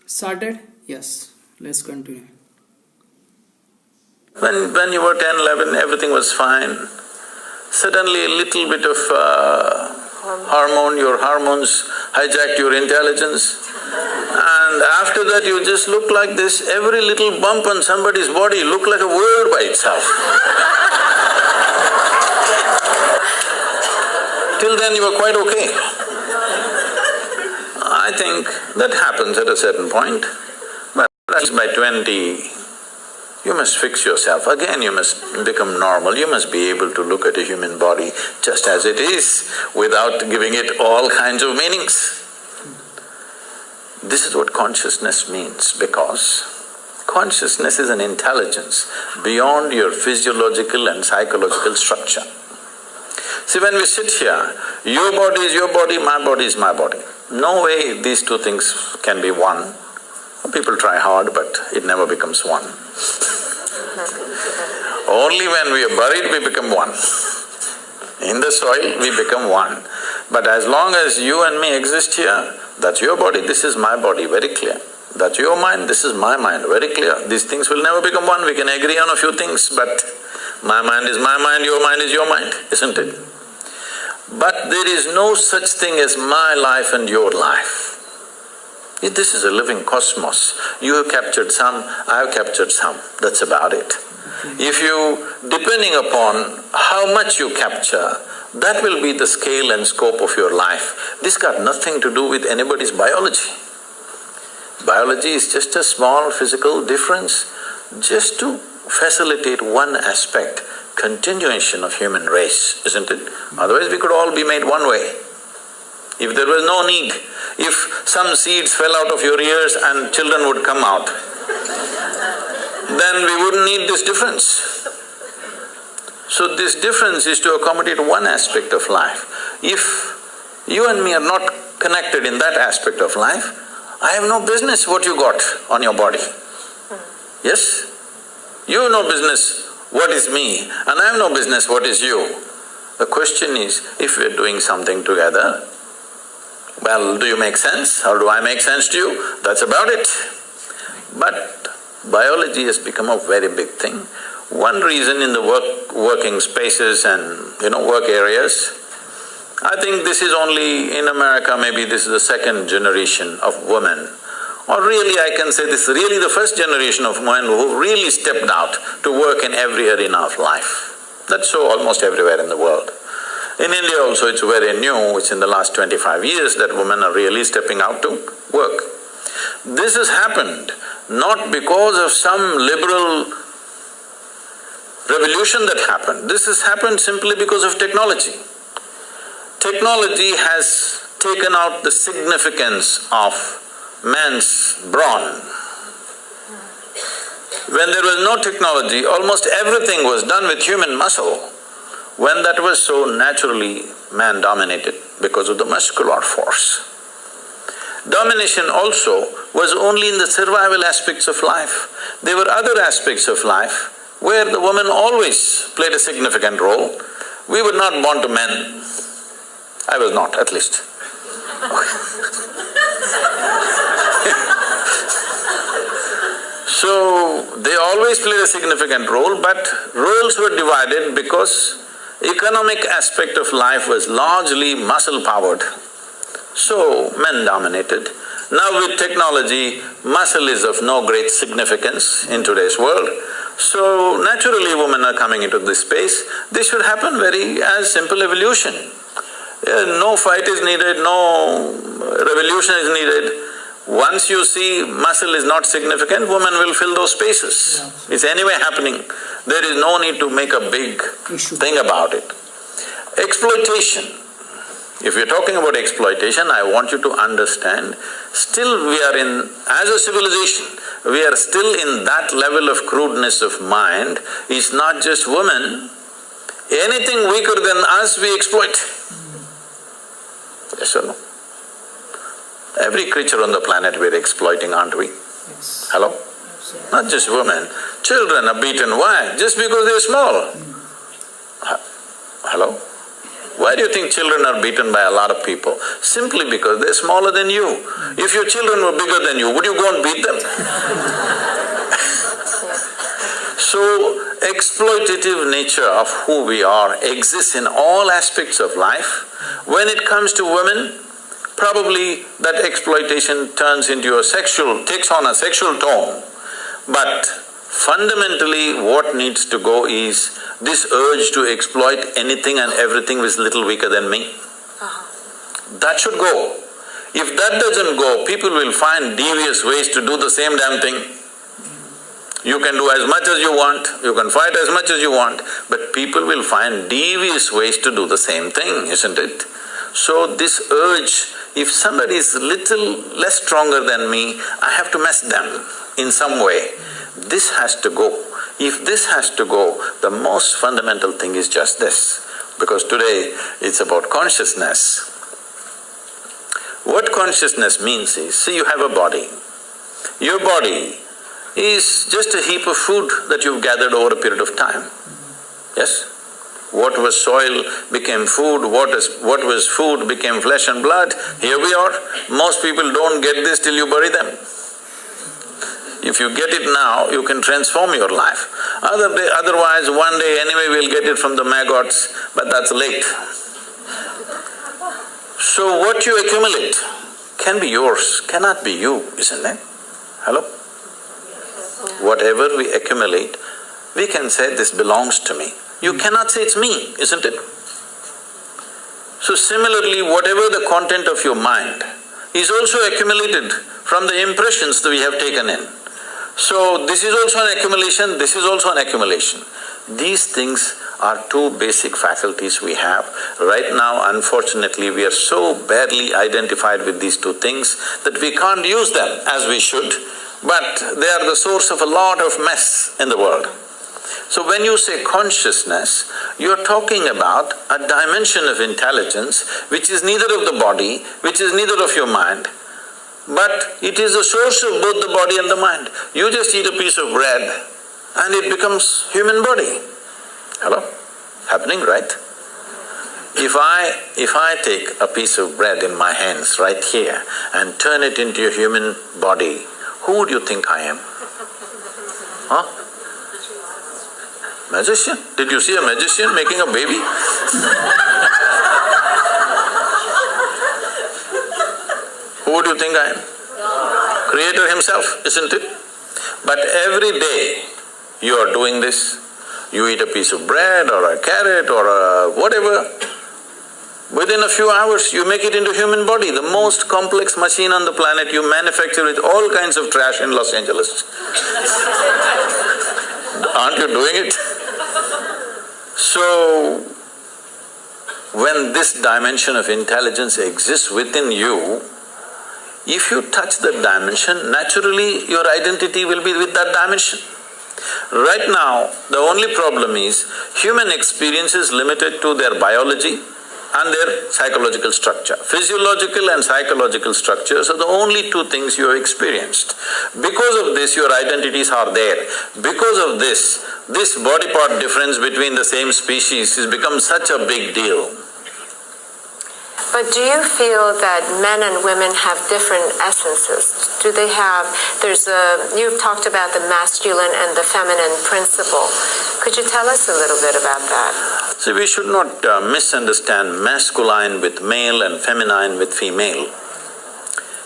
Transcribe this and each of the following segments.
Started? Yes. Let's continue. When you were 10, 11, everything was fine. Suddenly a little bit of your hormones hijacked your intelligence. And after that you just look like this, every little bump on somebody's body looked like a world by itself. Till then you were quite okay. I think that happens at a certain point, but at least by 20, you must fix yourself. Again, you must become normal. You must be able to look at a human body just as it is, without giving it all kinds of meanings. This is what consciousness means, because consciousness is an intelligence beyond your physiological and psychological structure. See, when we sit here, your body is your body, my body is my body. No way these two things can be one. People try hard, but it never becomes one. Only when we are buried, we become one. In the soil, we become one. But as long as you and me exist here, that's your body, this is my body, very clear. That's your mind, this is my mind, very clear. These things will never become one. We can agree on a few things, but my mind is my mind, your mind is your mind, isn't it? But there is no such thing as my life and your life. This is a living cosmos. You have captured some, I have captured some, that's about it. If you… depending upon how much you capture, that will be the scale and scope of your life. This got nothing to do with anybody's biology. Biology is just a small physical difference, just to facilitate one aspect, continuation of human race, isn't it? Otherwise we could all be made one way. If there was no need, if some seeds fell out of your ears and children would come out, then we wouldn't need this difference. So this difference is to accommodate one aspect of life. If you and me are not connected in that aspect of life, I have no business what you got on your body. Yes? You have no business what is me, and I have no business what is you. The question is, if we're doing something together, well, do you make sense or do I make sense to you? That's about it. But biology has become a very big thing. One reason in the working spaces and work areas, I think this is only in America, maybe this is the second generation of women. Or really I can say this is really the first generation of women who really stepped out to work in every arena of life. That's so almost everywhere in the world. In India also it's very new, it's in the last 25 years that women are really stepping out to work. This has happened not because of some liberal revolution that happened, this has happened simply because of technology. Technology has taken out the significance of man's brawn. When there was no technology, almost everything was done with human muscle. When that was so naturally man-dominated because of the muscular force. Domination also was only in the survival aspects of life. There were other aspects of life where the woman always played a significant role. We were not born to men. I was not, at least. So, they always played a significant role, but roles were divided because economic aspect of life was largely muscle-powered. So, men dominated. Now with technology, muscle is of no great significance in today's world. So, naturally women are coming into this space. This should happen very as simple evolution. No fight is needed, no revolution is needed. Once you see muscle is not significant, women will fill those spaces. Yeah. It's anyway happening. There is no need to make a big thing about it. Exploitation. If you're talking about exploitation, I want you to understand, still we are in… as a civilization, we are still in that level of crudeness of mind. It's not just women, anything weaker than us we exploit. Yes or no? Every creature on the planet we're exploiting, aren't we? Yes. Hello? Absolutely. Not just women, children are beaten. Why? Just because they're small. Hello? Why do you think children are beaten by a lot of people? Simply because they're smaller than you. If your children were bigger than you, would you go and beat them? So, exploitative nature of who we are exists in all aspects of life. When it comes to women, probably that exploitation takes on a sexual tone. But fundamentally what needs to go is this urge to exploit anything and everything which is little weaker than me. That should go. If that doesn't go, people will find devious ways to do the same damn thing. You can do as much as you want, you can fight as much as you want, but people will find devious ways to do the same thing, isn't it? So this urge, if somebody is little less stronger than me, I have to mess them in some way. This has to go. If this has to go, the most fundamental thing is just this. Because today it's about consciousness. What consciousness means is, see, you have a body. Your body is just a heap of food that you've gathered over a period of time. Yes? What was soil became food, what was food became flesh and blood. Here we are. Most people don't get this till you bury them. If you get it now, you can transform your life. Otherwise, one day anyway we'll get it from the maggots, but that's late. So what you accumulate can be yours, cannot be you, isn't it? Hello? Whatever we accumulate, we can say this belongs to me. You cannot say it's me, isn't it? So similarly, whatever the content of your mind is also accumulated from the impressions that we have taken in. So this is also an accumulation, this is also an accumulation. These things are two basic faculties we have. Right now, unfortunately, we are so badly identified with these two things that we can't use them as we should, but they are the source of a lot of mess in the world. So when you say consciousness, you're talking about a dimension of intelligence which is neither of the body, which is neither of your mind, but it is the source of both the body and the mind. You just eat a piece of bread and it becomes human body. Hello? Happening, right? If I take a piece of bread in my hands right here and turn it into a human body, who would you think I am? Huh? Magician? Did you see a magician making a baby? Who would you think I am? Creator himself, isn't it? But every day you are doing this. You eat a piece of bread or a carrot or a whatever. Within a few hours you make it into human body, the most complex machine on the planet. You manufacture with all kinds of trash in Los Angeles. Aren't you doing it? So, when this dimension of intelligence exists within you, if you touch that dimension, naturally your identity will be with that dimension. Right now, the only problem is human experience is limited to their biology and their psychological structure. Physiological and psychological structures are the only two things you have experienced. Because of this, your identities are there. Because of this body part difference between the same species has become such a big deal. But do you feel that men and women have different essences? Do they have… you've talked about the masculine and the feminine principle. Could you tell us a little bit about that? See, we should not misunderstand masculine with male and feminine with female.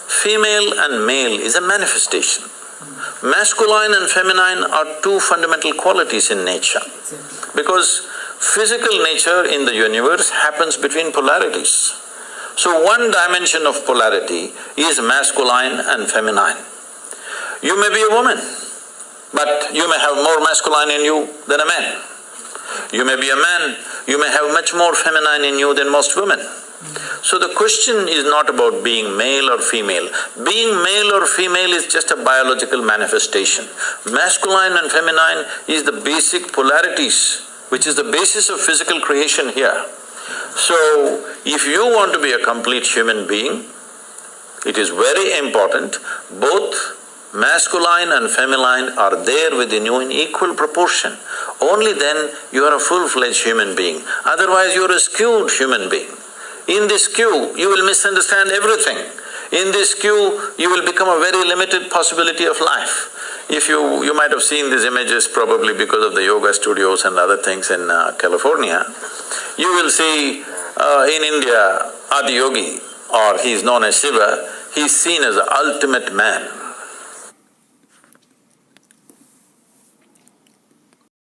Female and male is a manifestation. Masculine and feminine are two fundamental qualities in nature. Because physical nature in the universe happens between polarities. So one dimension of polarity is masculine and feminine. You may be a woman, but you may have more masculine in you than a man. You may be a man, you may have much more feminine in you than most women. So the question is not about being male or female. Being male or female is just a biological manifestation. Masculine and feminine is the basic polarities, which is the basis of physical creation here. So, if you want to be a complete human being, it is very important both masculine and feminine are there within you in equal proportion. Only then you are a full-fledged human being. Otherwise you are a skewed human being. In this skew, you will misunderstand everything. In this skew, you will become a very limited possibility of life. If you might have seen these images probably because of the yoga studios and other things in California. You will see in India, Adiyogi, or he is known as Shiva, he is seen as the ultimate man.